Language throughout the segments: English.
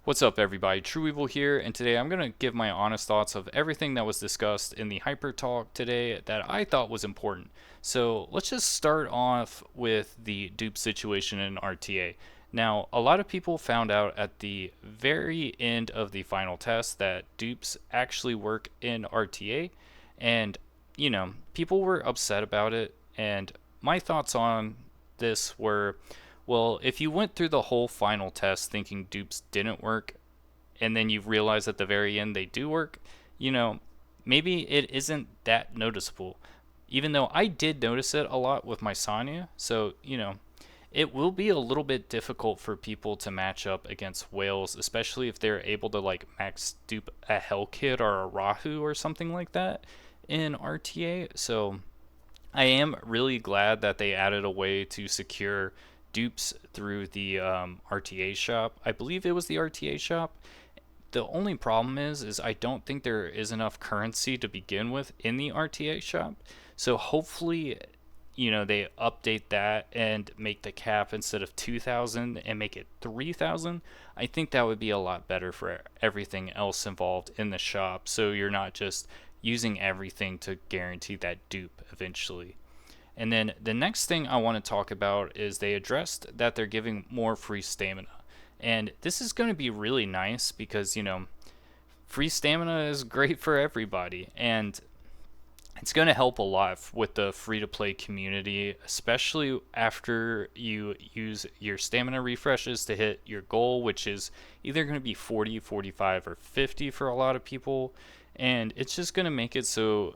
What's up, everybody? trueeevil here, and today I'm going to give my honest thoughts of everything that was discussed in the Hyper Talk today that I thought was important. So let's just start off with the dupe situation in RTA. Now, a lot of people found out at the very end of the final test that dupes actually work in RTA, and people were upset about it, and my thoughts on this were, well, if you went through the whole final test thinking dupes didn't work, and then you realize at the very end they do work, you know, maybe it isn't that noticeable. Even though I did notice it a lot with my Sonya, so, it will be a little bit difficult for people to match up against whales, especially if they're able to like max dupe a Hellkit or a Rahu or something like that in RTA. So I am really glad that they added a way to secure dupes through the RTA shop. I believe it was the RTA shop. The only problem is I don't think there is enough currency to begin with in the RTA shop. So hopefully, they update that and make the cap instead of 2,000 and make it 3,000. I think that would be a lot better for everything else involved in the shop. So you're not just using everything to guarantee that dupe eventually. And then the next thing I want to talk about is they addressed that they're giving more free stamina. And this is going to be really nice because, free stamina is great for everybody. And it's going to help a lot with the free to play community, especially after you use your stamina refreshes to hit your goal, which is either going to be 40, 45, or 50 for a lot of people. And it's just going to make it so,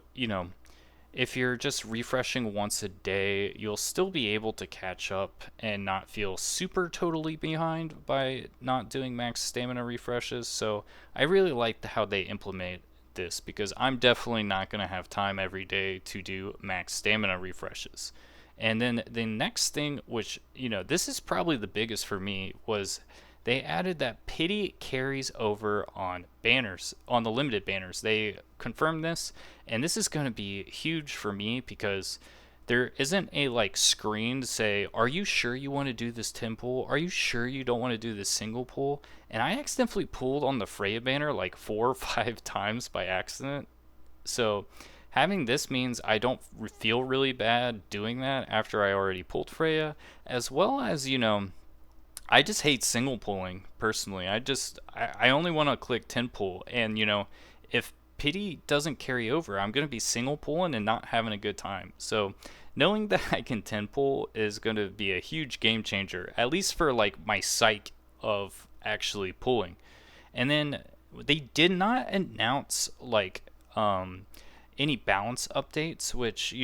if you're just refreshing once a day, you'll still be able to catch up and not feel super totally behind by not doing max stamina refreshes. So I really like how they implement this because I'm definitely not going to have time every day to do max stamina refreshes. And then the next thing, which, this is probably the biggest for me, was they added that pity carries over on banners, on the limited banners. They confirmed this, and this is going to be huge for me because there isn't a like screen to say, are you sure you want to do this 10 pull? Are you sure you don't want to do this single pull? And I accidentally pulled on the Freya banner like 4 or 5 times by accident. So having this means I don't feel really bad doing that after I already pulled Freya, as well as, I just hate single pulling personally. I only want to click 10 pull, and if pity doesn't carry over, I'm going to be single pulling and not having a good time. So knowing that I can 10 pull is going to be a huge game changer, at least for like my psych of actually pulling. And then they did not announce like any balance updates, which,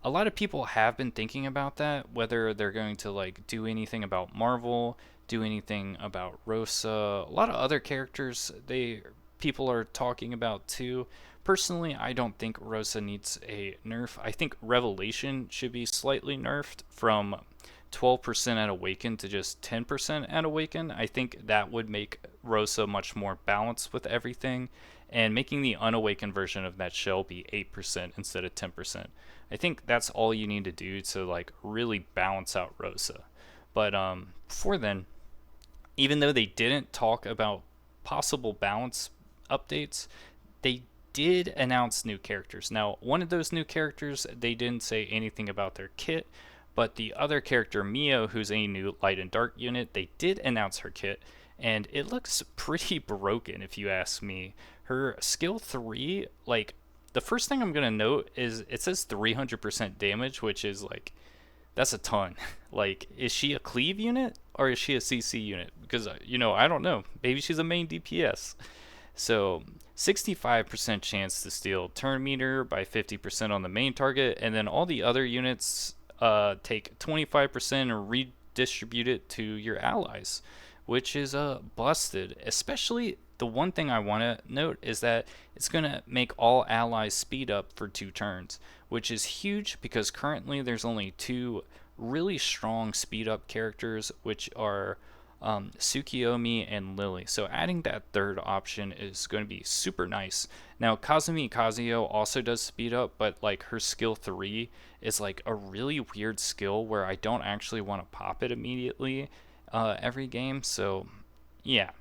a lot of people have been thinking about that, whether they're going to like do anything about Marvel, do anything about Rosa, a lot of other characters people are talking about too. Personally, I don't think Rosa needs a nerf. I think Revelation should be slightly nerfed from 12% at Awaken to just 10% at Awaken. I think that would make Rosa much more balanced with everything, and making the unawakened version of that shell be 8% instead of 10%. I think that's all you need to do to like really balance out Rosa. But before then, even though they didn't talk about possible balance updates, they did announce new characters. Now, one of those new characters, they didn't say anything about their kit, but the other character, Mio, who's a new light and dark unit, they did announce her kit, and it looks pretty broken if you ask me. Her skill 3, like, the first thing I'm going to note is it says 300% damage, which is like, that's a ton. Like, is she a cleave unit or is she a CC unit? Because, I don't know. Maybe she's a main DPS. So 65% chance to steal turn meter by 50% on the main target, and then all the other units take 25% and redistribute it to your allies, which is busted. Especially the one thing I want to note is that it's going to make all allies speed up for 2 turns, which is huge because currently there's only 2 really strong speed up characters, which are Tsukiyomi and Lily. So adding that third option is going to be super nice. Now Kazumi Kazuyo also does speed up, but like her skill 3 is like a really weird skill where I don't actually want to pop it immediately every game. So yeah.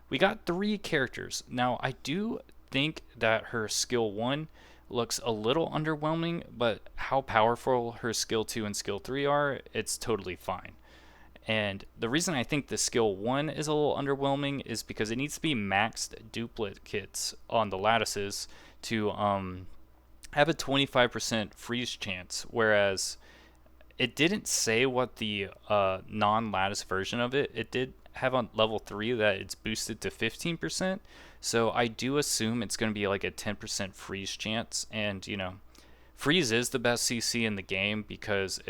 we got 3 characters. Now, I do think that her skill 1 looks a little underwhelming, but how powerful her skill 2 and skill 3 are, it's totally fine. And the reason I think the skill 1 is a little underwhelming is because it needs to be maxed duplicates on the lattices to have a 25% freeze chance, whereas it didn't say what the non-lattice version of it did have on level 3 that it's boosted to 15%. So I do assume it's going to be like a 10% freeze chance. And, freeze is the best CC in the game because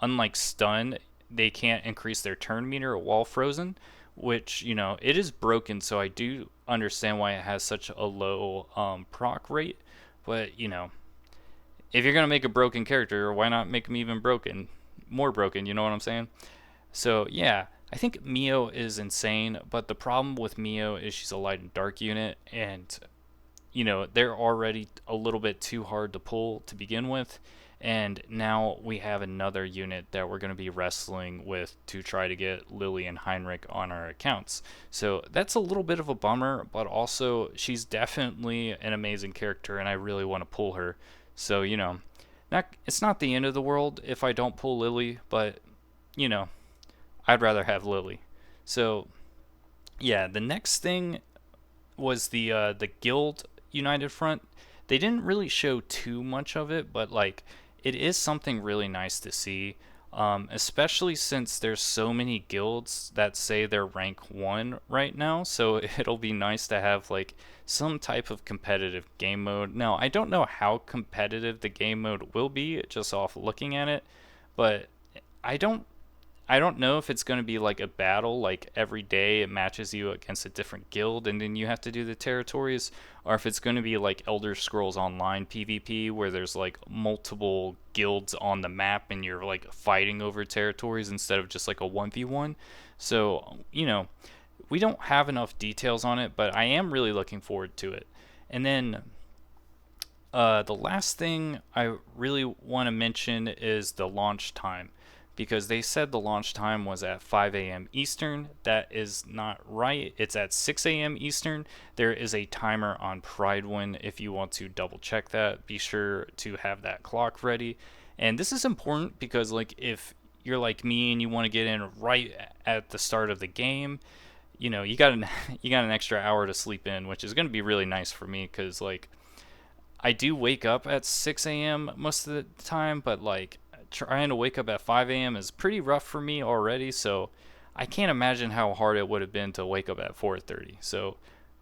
unlike stun, they can't increase their turn meter while frozen, which, it is broken. So I do understand why it has such a low proc rate. But, if you're going to make a broken character, why not make them even more broken, you know what I'm saying? So, yeah, I think Mio is insane, but the problem with Mio is she's a light and dark unit, and, they're already a little bit too hard to pull to begin with, and now we have another unit that we're going to be wrestling with to try to get Lily and Heinrich on our accounts. So that's a little bit of a bummer, but also she's definitely an amazing character, and I really want to pull her. So, it's not the end of the world if I don't pull Lily, but, I'd rather have Lily. So, yeah, the next thing was the Guild United Front. They didn't really show too much of it, but, it is something really nice to see, especially since there's so many guilds that say they're rank 1 right now, so it'll be nice to have, some type of competitive game mode. Now, I don't know how competitive the game mode will be just off looking at it, but I don't I don't know if it's going to be like a battle, like every day it matches you against a different guild and then you have to do the territories, or if it's going to be like Elder Scrolls Online PvP where there's like multiple guilds on the map and you're like fighting over territories instead of just like a 1v1. So, we don't have enough details on it, but I am really looking forward to it. And then the last thing I really want to mention is the launch time, because they said the launch time was at 5 a.m. Eastern. That is not right. It's at 6 a.m. Eastern. There is a timer on Pridewind if you want to double check that. Be sure to have that clock ready. And this is important because if you're like me and you want to get in right at the start of the game, you got an extra hour to sleep in, which is going to be really nice for me because I do wake up at 6 a.m. most of the time, but trying to wake up at 5 a.m. is pretty rough for me already, so I can't imagine how hard it would have been to wake up at 4:30. So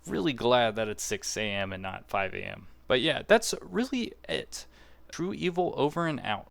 really glad that it's 6 a.m. and not 5 a.m. But yeah, that's really it. True Evil over and out.